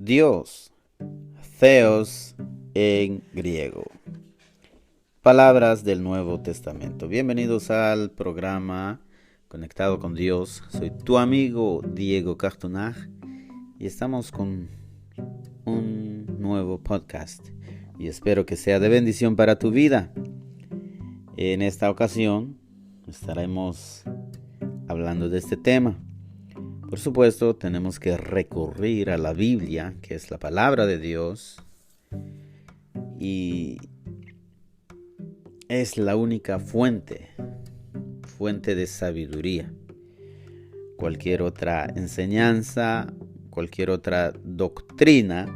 Dios, Theos en griego. Palabras del Nuevo Testamento. Bienvenidos al programa Conectado con Dios. Soy tu amigo Diego Cartonag y estamos con un nuevo podcast y espero que sea de bendición para tu vida. En esta ocasión estaremos hablando de este tema. Por supuesto, tenemos que recurrir a la Biblia, que es la palabra de Dios, y es la única fuente de sabiduría. Cualquier otra enseñanza, cualquier otra doctrina,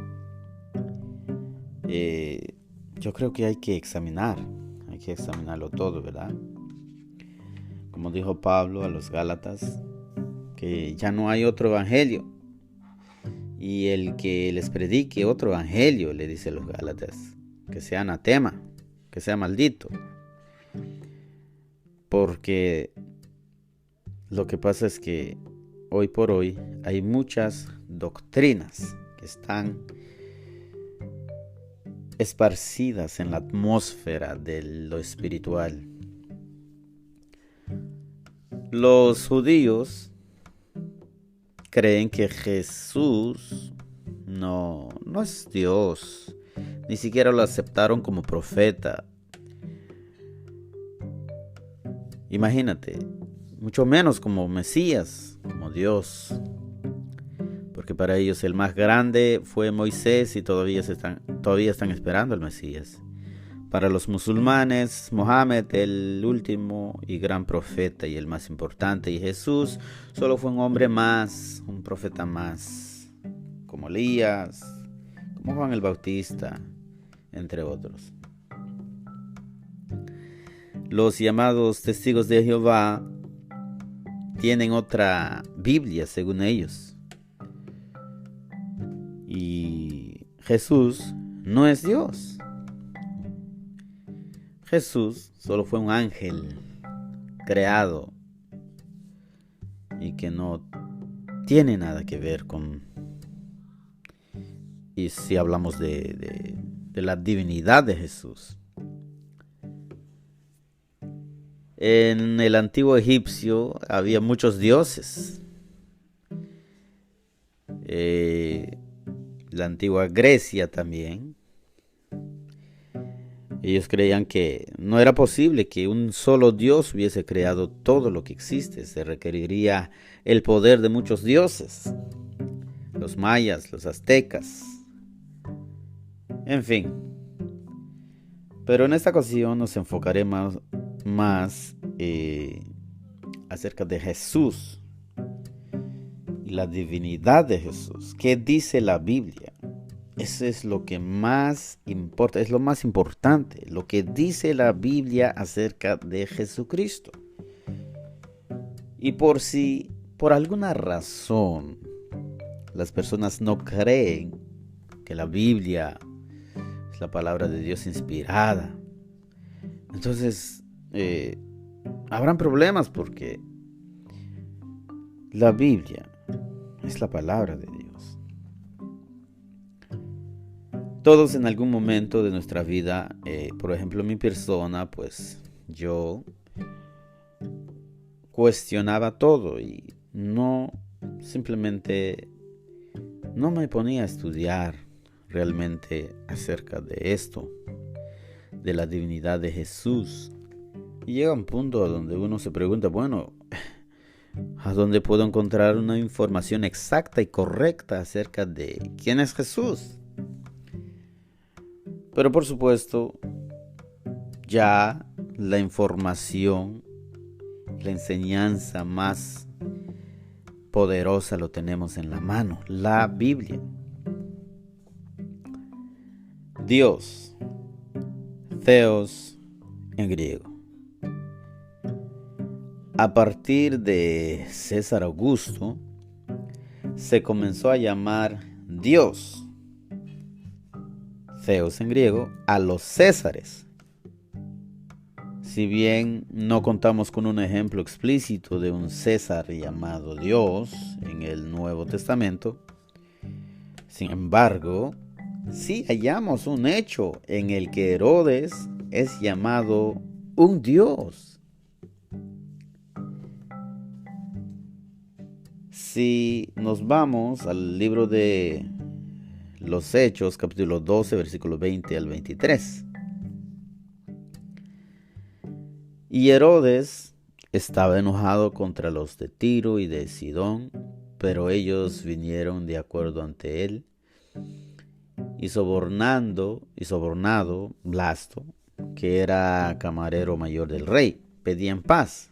yo creo que hay que examinarlo todo, ¿verdad? Como dijo Pablo a los Gálatas, que ya no hay otro evangelio, y el que les predique otro evangelio, le dice a los Gálatas, que sea anatema, que sea maldito. Porque lo que pasa es que hoy por hoy hay muchas doctrinas que están esparcidas en la atmósfera de lo espiritual. Los judíos creen que Jesús no es Dios, ni siquiera lo aceptaron como profeta. Imagínate, mucho menos como Mesías, como Dios, porque para ellos el más grande fue Moisés y todavía están esperando al Mesías. Para los musulmanes, Mohammed, el último y gran profeta y el más importante, y Jesús solo fue un hombre más, un profeta más, como Elías, como Juan el Bautista, entre otros. Los llamados testigos de Jehová tienen otra Biblia según ellos. Y Jesús no es Dios. Jesús solo fue un ángel creado y que no tiene nada que ver con... Y si hablamos de la divinidad de Jesús. En el antiguo egipcio había muchos dioses. La antigua Grecia también. Ellos creían que no era posible que un solo Dios hubiese creado todo lo que existe. Se requeriría el poder de muchos dioses. Los mayas, los aztecas. En fin. Pero en esta ocasión nos enfocaremos más acerca de Jesús y la divinidad de Jesús. ¿Qué dice la Biblia? Eso es lo que más importa, es lo más importante, lo que dice la Biblia acerca de Jesucristo. Y si por alguna razón las personas no creen que la Biblia es la palabra de Dios inspirada, entonces habrán problemas porque la Biblia es la palabra de Dios. Todos en algún momento de nuestra vida, por ejemplo mi persona, pues yo cuestionaba todo y simplemente no me ponía a estudiar realmente acerca de esto, de la divinidad de Jesús. Y llega un punto donde uno se pregunta, bueno, ¿a dónde puedo encontrar una información exacta y correcta acerca de quién es Jesús? Pero por supuesto, ya la información, la enseñanza más poderosa lo tenemos en la mano, la Biblia. Dios, Theos en griego. A partir de César Augusto, se comenzó a llamar Dios, Theos en griego, a los Césares. Si bien no contamos con un ejemplo explícito de un César llamado Dios en el Nuevo Testamento, Sin embargo, sí hallamos un hecho en el que Herodes es llamado un dios. Si nos vamos al libro de los Hechos, capítulo 12, versículos 20 al 23. Y Herodes estaba enojado contra los de Tiro y de Sidón, pero ellos vinieron de acuerdo ante él, y sobornado Blasto, que era camarero mayor del rey, pedían paz,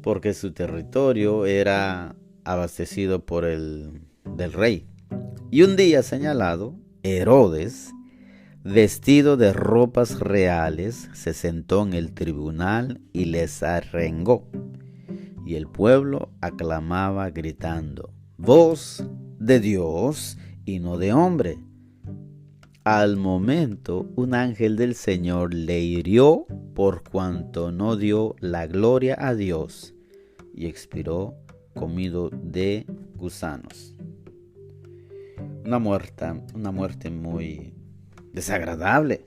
porque su territorio era abastecido por el del rey. Y un día señalado, Herodes, vestido de ropas reales, se sentó en el tribunal y les arengó. Y el pueblo aclamaba gritando: voz de Dios y no de hombre. Al momento, un ángel del Señor le hirió por cuanto no dio la gloria a Dios, y expiró comido de gusanos. Una muerte muy desagradable.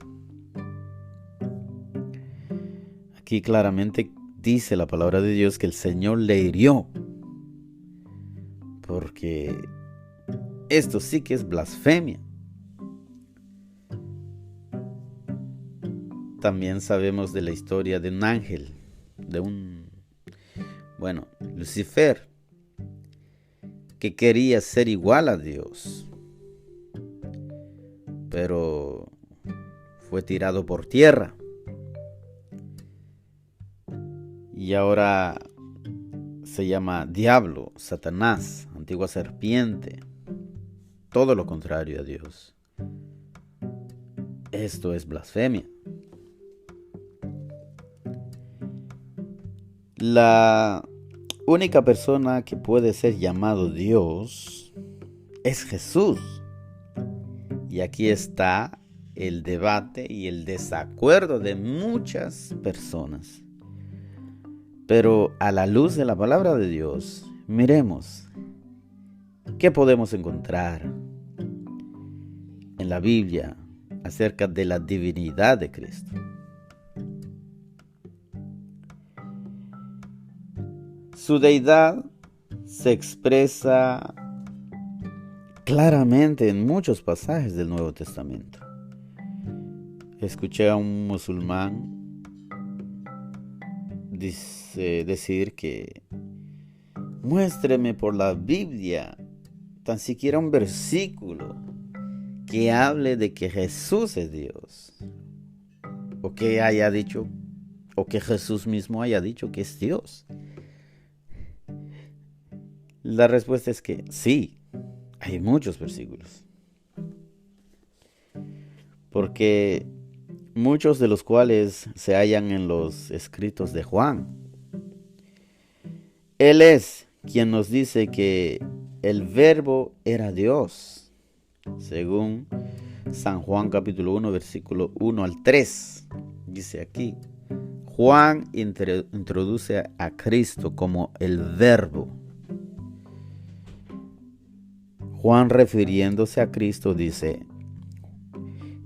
Aquí claramente dice la palabra de Dios que el Señor le hirió, porque esto sí que es blasfemia. También sabemos de la historia de un ángel, Lucifer, que quería ser igual a Dios, pero fue tirado por tierra. Y ahora se llama diablo, Satanás, antigua serpiente. Todo lo contrario a Dios. Esto es blasfemia. La única persona que puede ser llamado Dios es Jesús. Y aquí está el debate y el desacuerdo de muchas personas. Pero a la luz de la palabra de Dios, miremos qué podemos encontrar en la Biblia acerca de la divinidad de Cristo. Su deidad se expresa claramente en muchos pasajes del Nuevo Testamento. Escuché a un musulmán decir que muéstreme por la Biblia tan siquiera un versículo que hable de que Jesús es Dios, o que haya dicho, o que Jesús mismo haya dicho que es Dios. La respuesta es que sí, hay muchos versículos, porque muchos de los cuales se hallan en los escritos de Juan. Él es quien nos dice que el Verbo era Dios, según San Juan capítulo 1, versículo 1 al 3. Dice aquí, Juan introduce a Cristo como el Verbo. Juan, refiriéndose a Cristo, dice: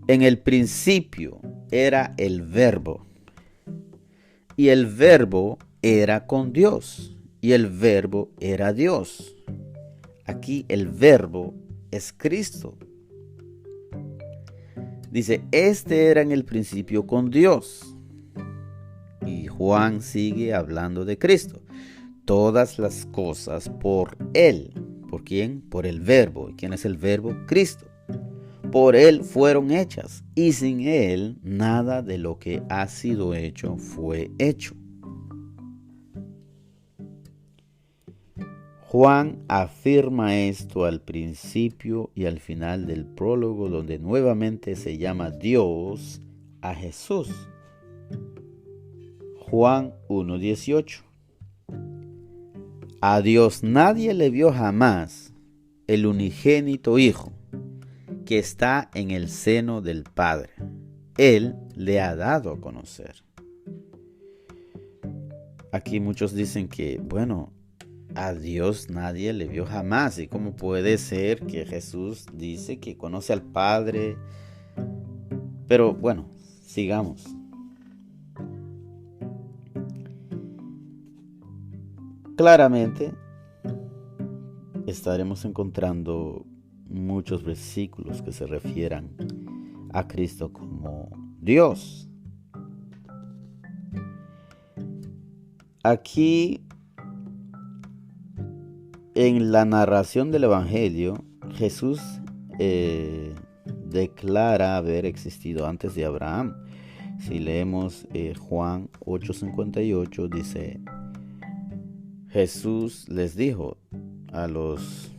en el principio era el Verbo, y el Verbo era con Dios, y el Verbo era Dios. Aquí el Verbo es Cristo. Dice, este era en el principio con Dios. Y Juan sigue hablando de Cristo. Todas las cosas por Él. ¿Por quién? Por el Verbo. ¿Y quién es el Verbo? Cristo. Por Él fueron hechas, y sin Él nada de lo que ha sido hecho fue hecho. Juan afirma esto al principio y al final del prólogo, donde nuevamente se llama Dios a Jesús. Juan 1:18. A Dios nadie le vio jamás, el unigénito Hijo, que está en el seno del Padre. Él le ha dado a conocer. Aquí muchos dicen que, a Dios nadie le vio jamás. ¿Y cómo puede ser que Jesús dice que conoce al Padre? Pero bueno, sigamos. Claramente estaremos encontrando muchos versículos que se refieran a Cristo como Dios. Aquí, en la narración del Evangelio, Jesús declara haber existido antes de Abraham. Si leemos Juan 8:58, dice: Jesús les dijo a los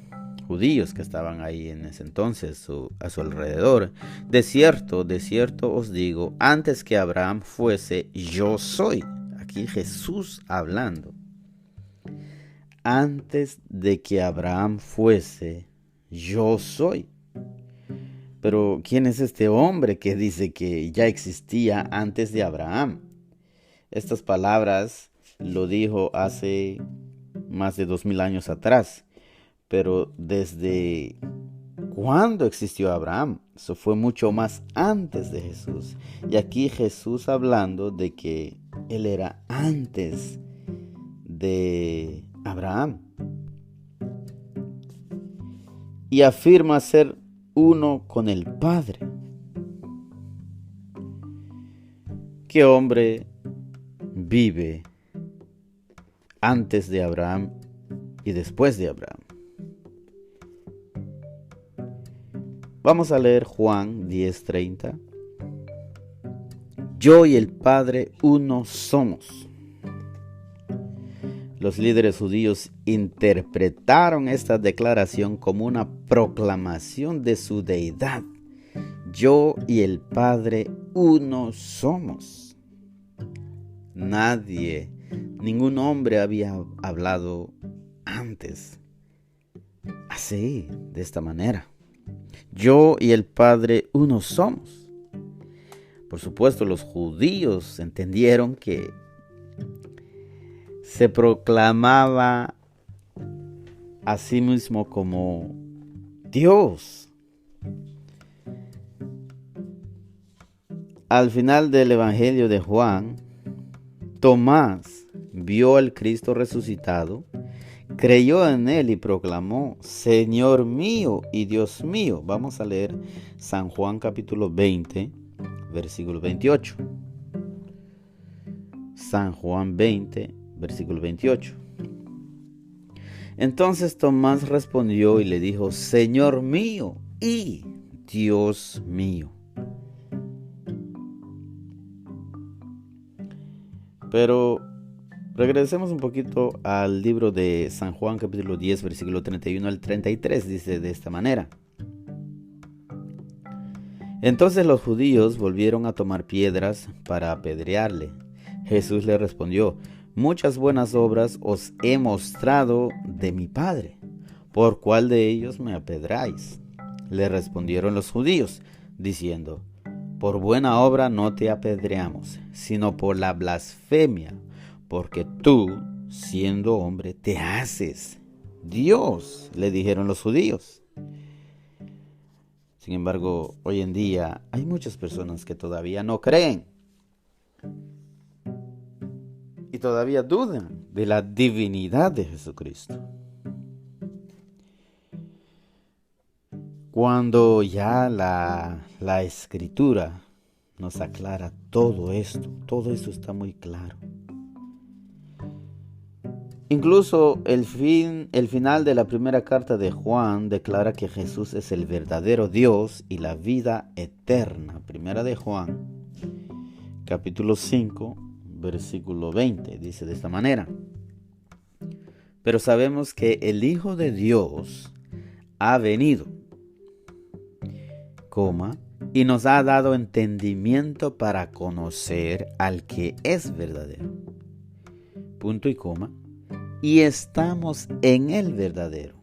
judíos que estaban ahí en ese entonces a su alrededor: de cierto os digo, antes que Abraham fuese, yo soy. Aquí Jesús hablando. Antes de que Abraham fuese, yo soy. Pero ¿quién es este hombre que dice que ya existía antes de Abraham? Estas palabras lo dijo hace más de 2000 años atrás. Pero ¿desde cuándo existió Abraham? Eso fue mucho más antes de Jesús. Y aquí Jesús hablando de que él era antes de Abraham. Y afirma ser uno con el Padre. ¿Qué hombre vive antes de Abraham y después de Abraham? Vamos a leer Juan 10:30. Yo y el Padre uno somos. Los líderes judíos interpretaron esta declaración como una proclamación de su deidad. Yo y el Padre uno somos. Ningún hombre había hablado antes así, de esta manera. Yo y el Padre uno somos. Por supuesto, los judíos entendieron que se proclamaba a sí mismo como Dios. Al final del Evangelio de Juan, Tomás vio al Cristo resucitado, creyó en él y proclamó: Señor mío y Dios mío. Vamos a leer San Juan capítulo 20, versículo 28. San Juan 20, versículo 28. Entonces Tomás respondió y le dijo: Señor mío y Dios mío. Pero regresemos un poquito al libro de San Juan capítulo 10, versículo 31 al 33. Dice de esta manera: Entonces los judíos volvieron a tomar piedras para apedrearle. Jesús le respondió: Muchas buenas obras os he mostrado de mi Padre. ¿Por cuál de ellos me apedráis? Le respondieron los judíos, diciendo: Por buena obra no te apedreamos, sino por la blasfemia, porque tú, siendo hombre, te haces Dios, le dijeron los judíos. Sin embargo, hoy en día hay muchas personas que todavía no creen y todavía dudan de la divinidad de Jesucristo. Cuando ya la Escritura nos aclara todo esto está muy claro. Incluso el final de la primera carta de Juan declara que Jesús es el verdadero Dios y la vida eterna. Primera de Juan, capítulo 5, versículo 20, dice de esta manera: Pero sabemos que el Hijo de Dios ha venido, y nos ha dado entendimiento para conocer al que es verdadero. Punto y coma. Y estamos en el verdadero,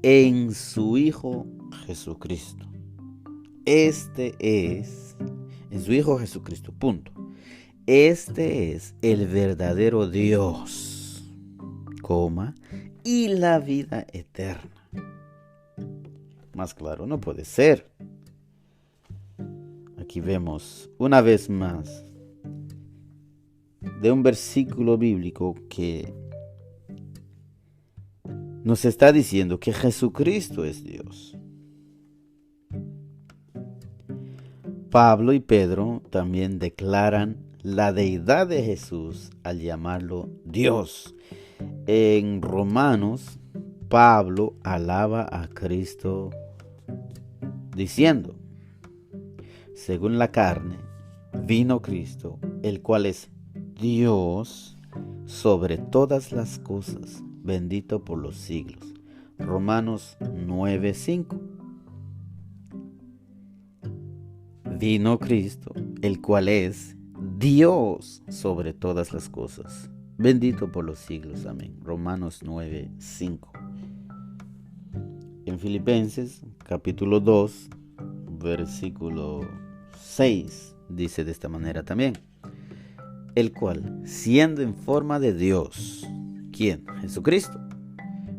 en su Hijo Jesucristo. En su Hijo Jesucristo, punto. Este es el verdadero Dios. y la vida eterna. Más claro no puede ser. Aquí vemos una vez más de un versículo bíblico que nos está diciendo que Jesucristo es Dios. Pablo y Pedro también declaran la deidad de Jesús al llamarlo Dios. En Romanos, Pablo alaba a Cristo diciendo: según la carne, vino Cristo, el cual es Dios sobre todas las cosas, bendito por los siglos. Romanos 9:5. Vino Cristo, el cual es Dios sobre todas las cosas, bendito por los siglos. Amén. Romanos 9:5. En Filipenses, capítulo 2, versículo 6, dice de esta manera también: el cual, siendo en forma de Dios, ¿quién? Jesucristo,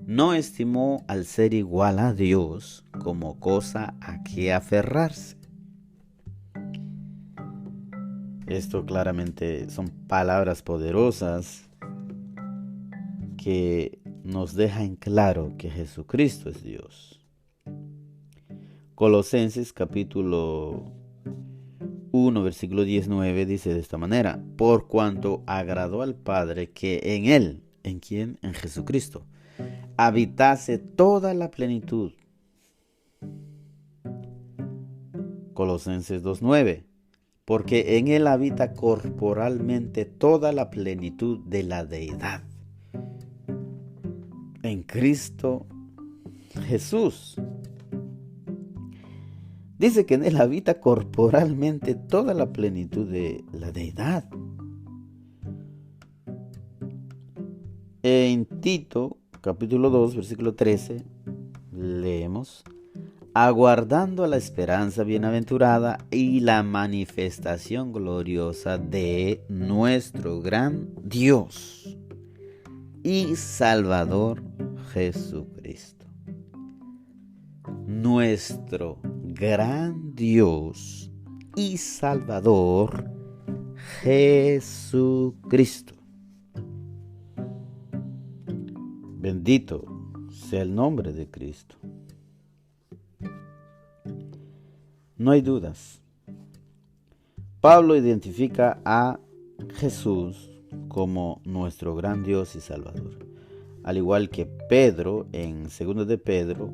no estimó al ser igual a Dios como cosa a que aferrarse. Esto claramente son palabras poderosas que nos dejan claro que Jesucristo es Dios. Colosenses capítulo 1, versículo 19 dice de esta manera: por cuanto agradó al Padre que en Él, ¿en quién? En Jesucristo, habitase toda la plenitud. Colosenses 2:9: porque en Él habita corporalmente toda la plenitud de la deidad. En Cristo Jesús. Dice que en Él habita corporalmente toda la plenitud de la deidad. En Tito, capítulo 2, versículo 13, leemos: aguardando a la esperanza bienaventurada y la manifestación gloriosa de nuestro gran Dios y Salvador Jesucristo. Nuestro gran Dios y Salvador Jesucristo. Bendito sea el nombre de Cristo. No hay dudas. Pablo identifica a Jesús como nuestro gran Dios y Salvador. Al igual que Pedro, en 2 de Pedro,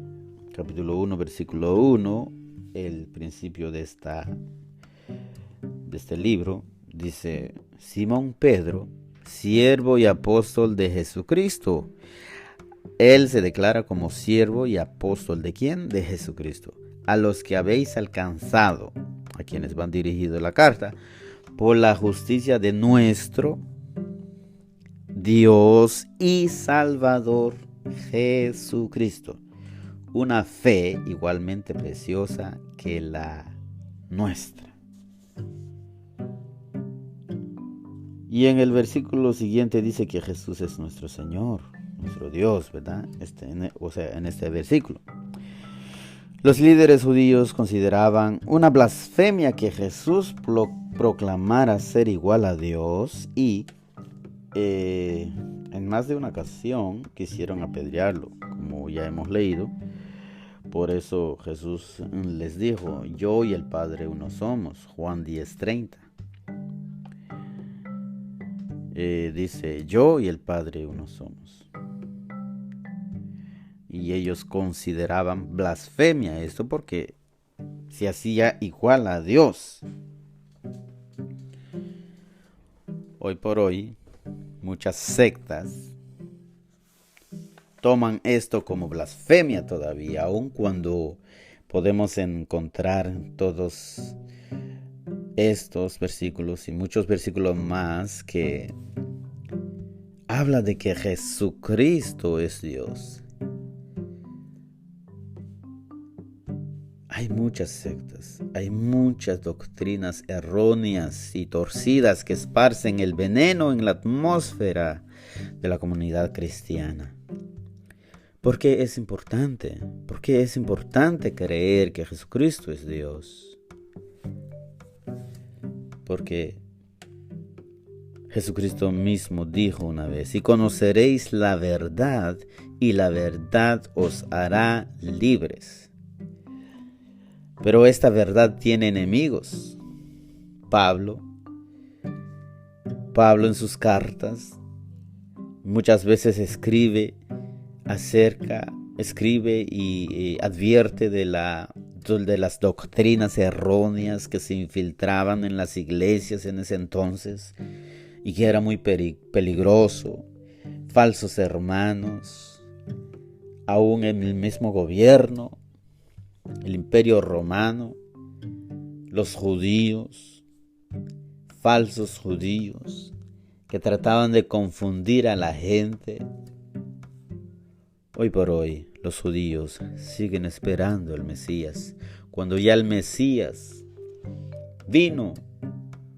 capítulo 1, versículo 1, el principio de este libro, dice: Simón Pedro, siervo y apóstol de Jesucristo. Él se declara como siervo y apóstol ¿de quién? De Jesucristo. A los que habéis alcanzado, a quienes van dirigido la carta, por la justicia de nuestro Dios y Salvador Jesucristo. Una fe igualmente preciosa que la nuestra. Y en el versículo siguiente dice que Jesús es nuestro Señor, nuestro Dios, ¿verdad? En este versículo. Los líderes judíos consideraban una blasfemia que Jesús proclamara ser igual a Dios y en más de una ocasión quisieron apedrearlo, como ya hemos leído. Por eso Jesús les dijo: yo y el Padre uno somos. Juan 10:30. Dice: yo y el Padre uno somos. Y ellos consideraban blasfemia esto porque se hacía igual a Dios. Hoy por hoy, muchas sectas toman esto como blasfemia todavía, aun cuando podemos encontrar todos estos versículos y muchos versículos más que habla de que Jesucristo es Dios. Hay muchas sectas, hay muchas doctrinas erróneas y torcidas que esparcen el veneno en la atmósfera de la comunidad cristiana. ¿Por qué es importante? ¿Por qué es importante creer que Jesucristo es Dios? Porque Jesucristo mismo dijo una vez: y conoceréis la verdad, y la verdad os hará libres. Pero esta verdad tiene enemigos. Pablo en sus cartas muchas veces escribe y advierte de las doctrinas erróneas que se infiltraban en las iglesias en ese entonces y que era muy peligroso. Falsos hermanos, aún en el mismo gobierno, el Imperio Romano, los judíos, falsos judíos que trataban de confundir a la gente. Hoy por hoy los judíos siguen esperando al Mesías, cuando ya el Mesías vino,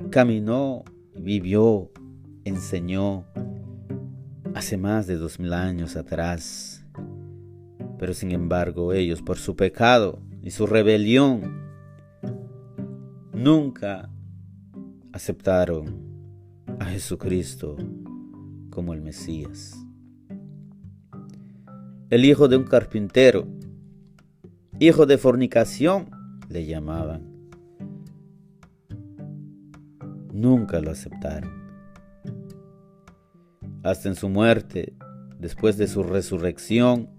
caminó, vivió, enseñó hace más de 2000 años atrás. Pero sin embargo ellos, por su pecado y su rebelión, nunca aceptaron a Jesucristo como el Mesías. El hijo de un carpintero, hijo de fornicación, le llamaban. Nunca lo aceptaron. Hasta en su muerte, después de su resurrección,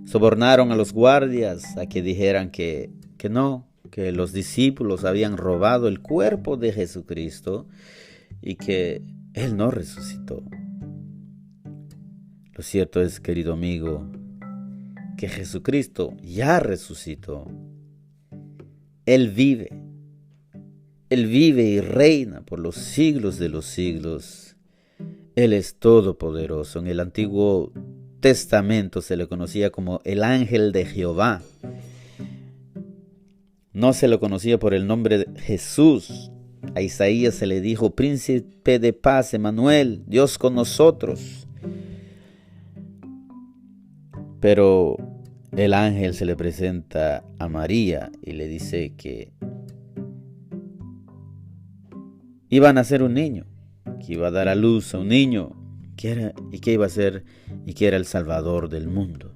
sobornaron a los guardias a que dijeran que no, que los discípulos habían robado el cuerpo de Jesucristo y que Él no resucitó. Lo cierto es, querido amigo, que Jesucristo ya resucitó. Él vive y reina por los siglos de los siglos. Él es todopoderoso. En el Antiguo Testamento se le conocía como el ángel de Jehová. No se lo conocía por el nombre de Jesús. A Isaías se le dijo: príncipe de paz, Emmanuel, Dios con nosotros. Pero el ángel se le presenta a María y le dice que iba a nacer un niño, que iba a dar a luz a un niño, que era el Salvador del mundo,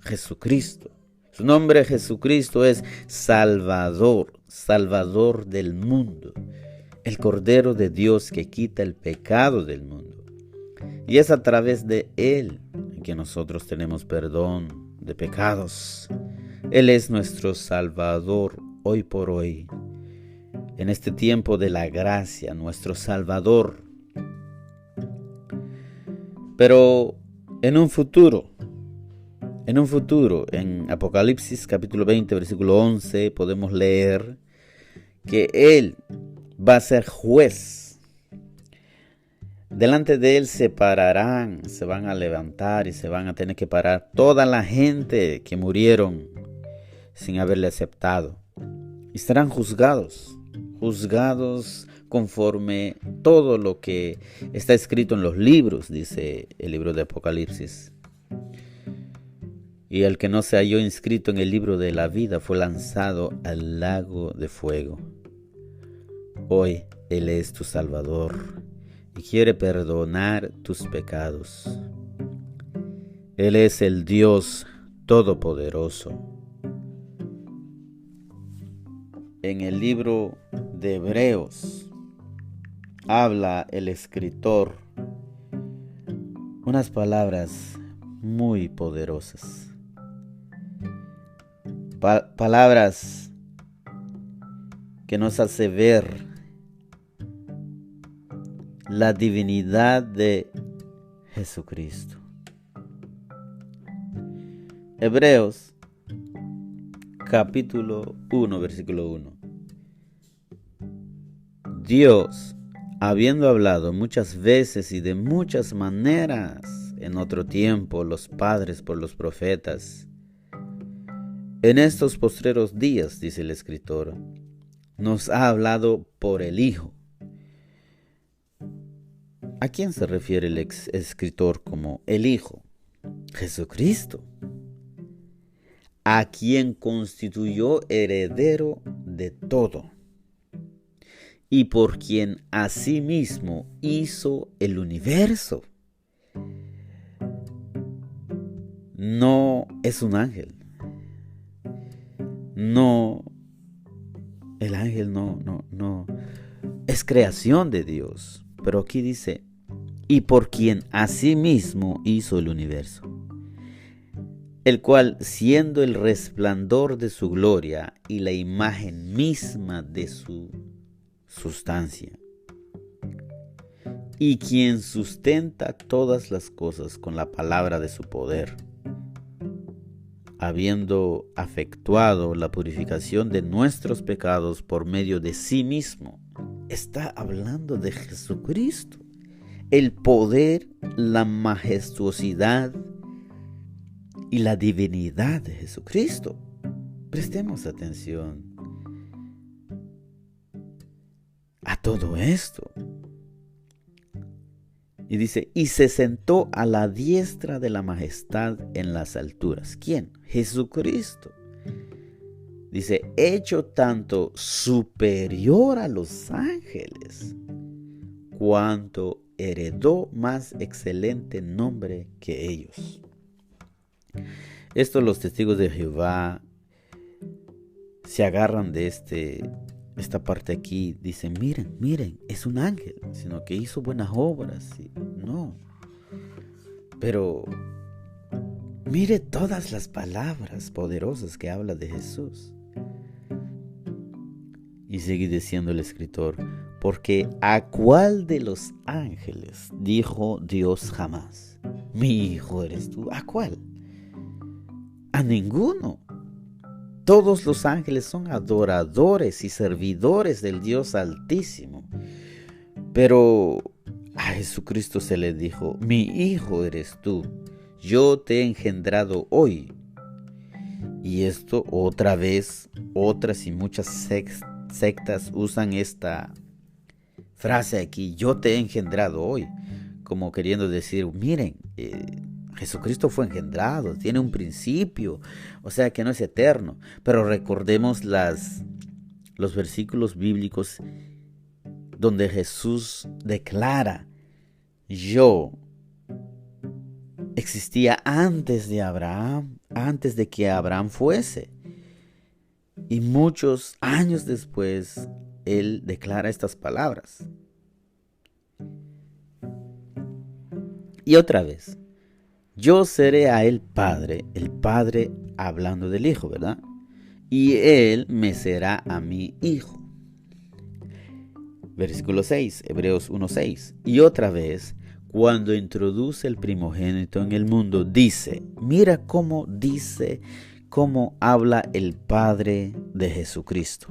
Jesucristo. Su nombre, Jesucristo, es Salvador del mundo, el Cordero de Dios que quita el pecado del mundo. Y es a través de Él que nosotros tenemos perdón de pecados. Él es nuestro Salvador hoy por hoy. En este tiempo de la gracia, nuestro Salvador. Pero en un futuro, en Apocalipsis capítulo 20, versículo 11, podemos leer que Él va a ser juez. Delante de Él se van a levantar y se van a tener que parar toda la gente que murieron sin haberle aceptado. Y serán juzgados conforme todo lo que está escrito en los libros, dice el libro de Apocalipsis. Y el que no se halló inscrito en el libro de la vida fue lanzado al lago de fuego. Hoy Él es tu Salvador y quiere perdonar tus pecados. Él es el Dios Todopoderoso. En el libro de Hebreos habla el escritor unas palabras muy poderosas. Palabras que nos hace ver la divinidad de Jesucristo. Hebreos capítulo 1, versículo 1. Dios, habiendo hablado muchas veces y de muchas maneras en otro tiempo los padres por los profetas, en estos postreros días, dice el escritor, nos ha hablado por el Hijo, ¿A quién se refiere el escritor como el Hijo? Jesucristo, a quien constituyó heredero de todo y por quien asimismo hizo el universo. No es un ángel. No, el ángel no es creación de Dios. Pero aquí dice, y por quien asimismo hizo el universo, el cual, siendo el resplandor de su gloria y la imagen misma de su sustancia, y quien sustenta todas las cosas con la palabra de su poder, habiendo efectuado la purificación de nuestros pecados por medio de sí mismo. Está hablando de Jesucristo, el poder, la majestuosidad y la divinidad de Jesucristo. Prestemos atención a todo esto. Y dice, y se sentó a la diestra de la majestad en las alturas. ¿Quién? Jesucristo. Dice, hecho tanto superior a los ángeles, cuanto heredó más excelente nombre que ellos. Esto los testigos de Jehová se agarran de esta parte aquí. Dicen, miren, es un ángel, sino que hizo buenas obras. No, pero mire todas las palabras poderosas que habla de Jesús. Y sigue diciendo el escritor, porque ¿a cuál de los ángeles dijo Dios jamás, mi hijo eres tú? ¿A cuál? A ninguno. Todos los ángeles son adoradores y servidores del Dios Altísimo. Pero a Jesucristo se le dijo, mi hijo eres tú, yo te he engendrado hoy. Y esto otra vez, otras y muchas sectas usan esta frase aquí, yo te he engendrado hoy, como queriendo decir, miren, Jesucristo fue engendrado, tiene un principio, o sea que no es eterno. Pero recordemos los versículos bíblicos donde Jesús declara, yo existía antes de Abraham, antes de que Abraham fuese. Y muchos años después, Él declara estas palabras. Y otra vez, yo seré a él padre, el padre hablando del hijo, ¿verdad? Y él me será a mí hijo. Versículo 6, Hebreos 1:6. Y otra vez, cuando introduce el primogénito en el mundo, dice, mira cómo dice, cómo habla el Padre de Jesucristo.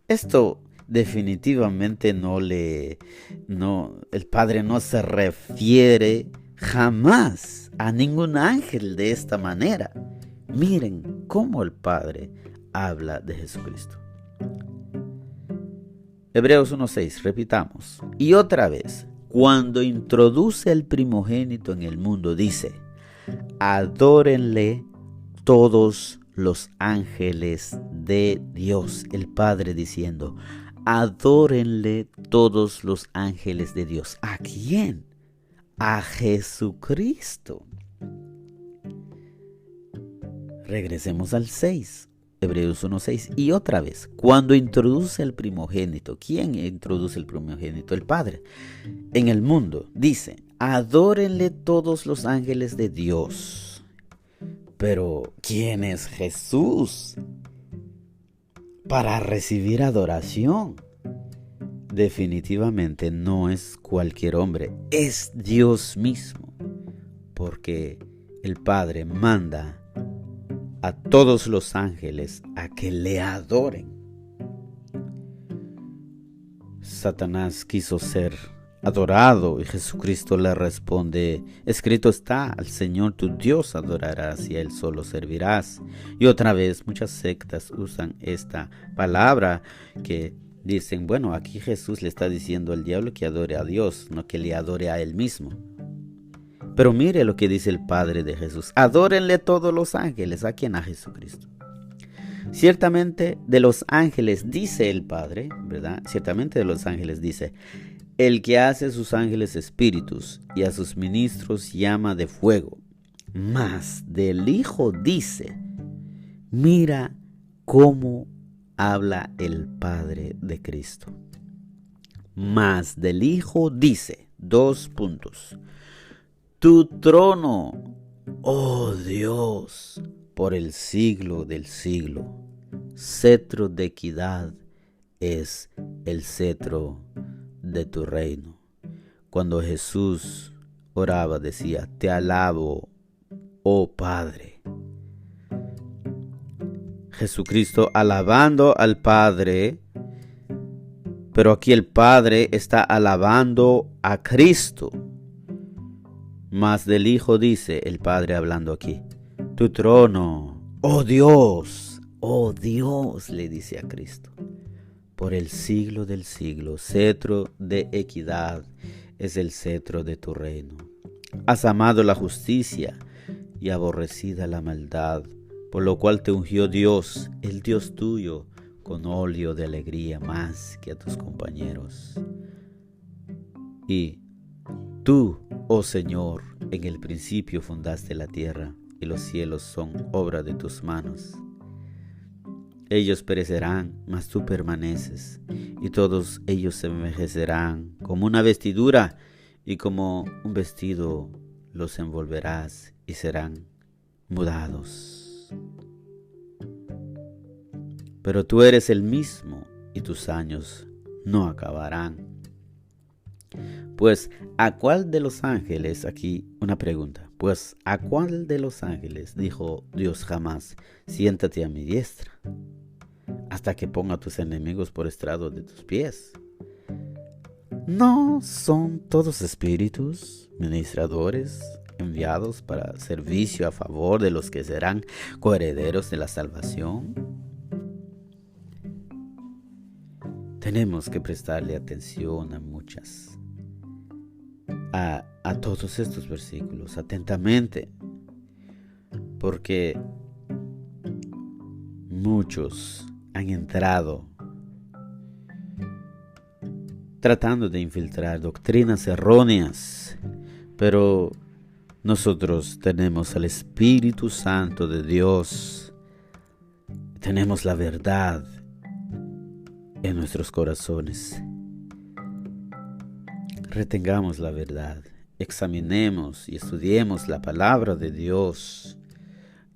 Esto definitivamente el Padre no se refiere jamás a ningún ángel de esta manera. Miren cómo el Padre habla de Jesucristo. Hebreos 1:6, repitamos. Y otra vez, cuando introduce el primogénito en el mundo, dice, adórenle todos los ángeles de Dios. El Padre diciendo, adórenle todos los ángeles de Dios. ¿A quién? A Jesucristo. Regresemos al 6, Hebreos 1:6. Y otra vez, cuando introduce el primogénito, ¿quién introduce el primogénito? El Padre. En el mundo, dice, adórenle todos los ángeles de Dios. Pero, ¿quién es Jesús para recibir adoración? Definitivamente no es cualquier hombre, es Dios mismo, porque el Padre manda a todos los ángeles a que le adoren. Satanás quiso ser adorado y Jesucristo le responde, escrito está, al Señor tu Dios adorarás y a Él solo servirás. Y otra vez muchas sectas usan esta palabra que dicen, bueno, aquí Jesús le está diciendo al diablo que adore a Dios, no que le adore a él mismo. Pero mire lo que dice el Padre de Jesús. Adórenle todos los ángeles. ¿A quién? A Jesucristo. Ciertamente de los ángeles dice el Padre, ¿verdad? Ciertamente de los ángeles dice, el que hace a sus ángeles espíritus y a sus ministros llama de fuego. Mas del Hijo dice, mira cómo habla el Padre de Cristo. Mas del Hijo dice, 2 puntos. Tu trono, oh Dios, por el siglo del siglo. Cetro de equidad es el cetro de tu reino. Cuando Jesús oraba decía, te alabo, oh Padre. Jesucristo alabando al Padre, pero aquí el Padre está alabando a Cristo. Mas del Hijo dice el Padre hablando aquí, tu trono, oh Dios, le dice a Cristo, por el siglo del siglo, cetro de equidad es el cetro de tu reino. Has amado la justicia y aborrecida la maldad, por lo cual te ungió Dios, el Dios tuyo, con óleo de alegría más que a tus compañeros. Y tú, oh Señor, en el principio fundaste la tierra, y los cielos son obra de tus manos. Ellos perecerán, mas tú permaneces, y todos ellos se envejecerán como una vestidura, y como un vestido los envolverás, y serán mudados. Pero tú eres el mismo, y tus años no acabarán. Pues, ¿a cuál de los ángeles? Aquí una pregunta. Pues, ¿a cuál de los ángeles dijo Dios jamás, siéntate a mi diestra, hasta que ponga a tus enemigos por estrado de tus pies? ¿No son todos espíritus, ministradores, enviados para servicio a favor de los que serán coherederos de la salvación? Tenemos que prestarle atención a todos estos versículos atentamente, porque muchos han entrado tratando de infiltrar doctrinas erróneas, pero nosotros tenemos al Espíritu Santo de Dios, tenemos la verdad en nuestros corazones. Retengamos la verdad, examinemos y estudiemos la palabra de Dios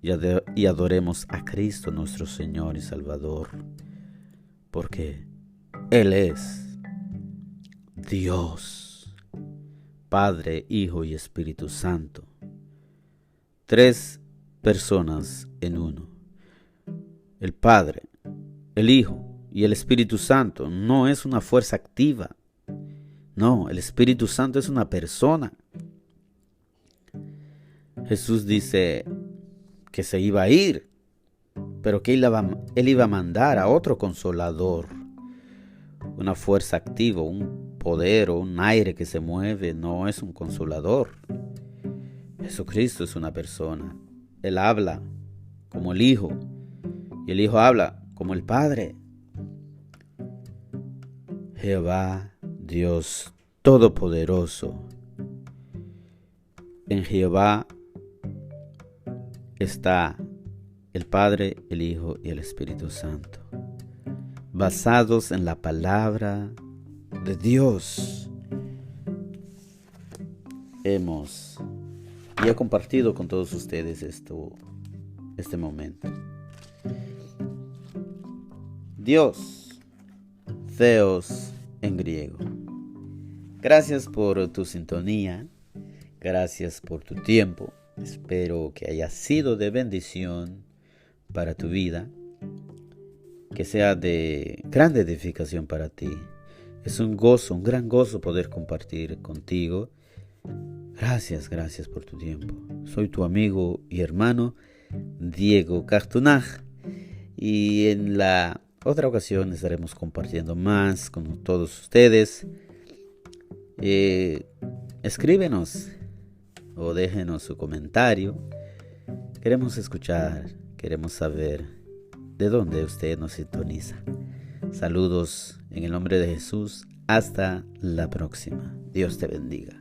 y adoremos a Cristo nuestro Señor y Salvador, porque Él es Dios, Padre, Hijo y Espíritu Santo. 3 personas en uno. El Padre, el Hijo y el Espíritu Santo no es una fuerza activa. No, el Espíritu Santo es una persona. Jesús dice que se iba a ir, pero que él iba a mandar a otro consolador, una fuerza activa, un poder o un aire que se mueve. No es un consolador. Jesucristo es una persona. Él habla como el Hijo y el Hijo habla como el Padre. Jehová Dios Todopoderoso. En Jehová está el Padre, el Hijo y el Espíritu Santo, basados en la palabra de Dios. He compartido con todos ustedes este momento. Dios, Theos en griego. Gracias por tu sintonía, gracias por tu tiempo. Espero que haya sido de bendición para tu vida, que sea de grande edificación para ti. Es un gozo, un gran gozo poder compartir contigo. Gracias por tu tiempo. Soy tu amigo y hermano Diego Cartunaj, y en la otra ocasión estaremos compartiendo más con todos ustedes. Escríbenos o déjenos su comentario. Queremos escuchar, queremos saber de dónde usted nos sintoniza. Saludos en el nombre de Jesús. Hasta la próxima. Dios te bendiga.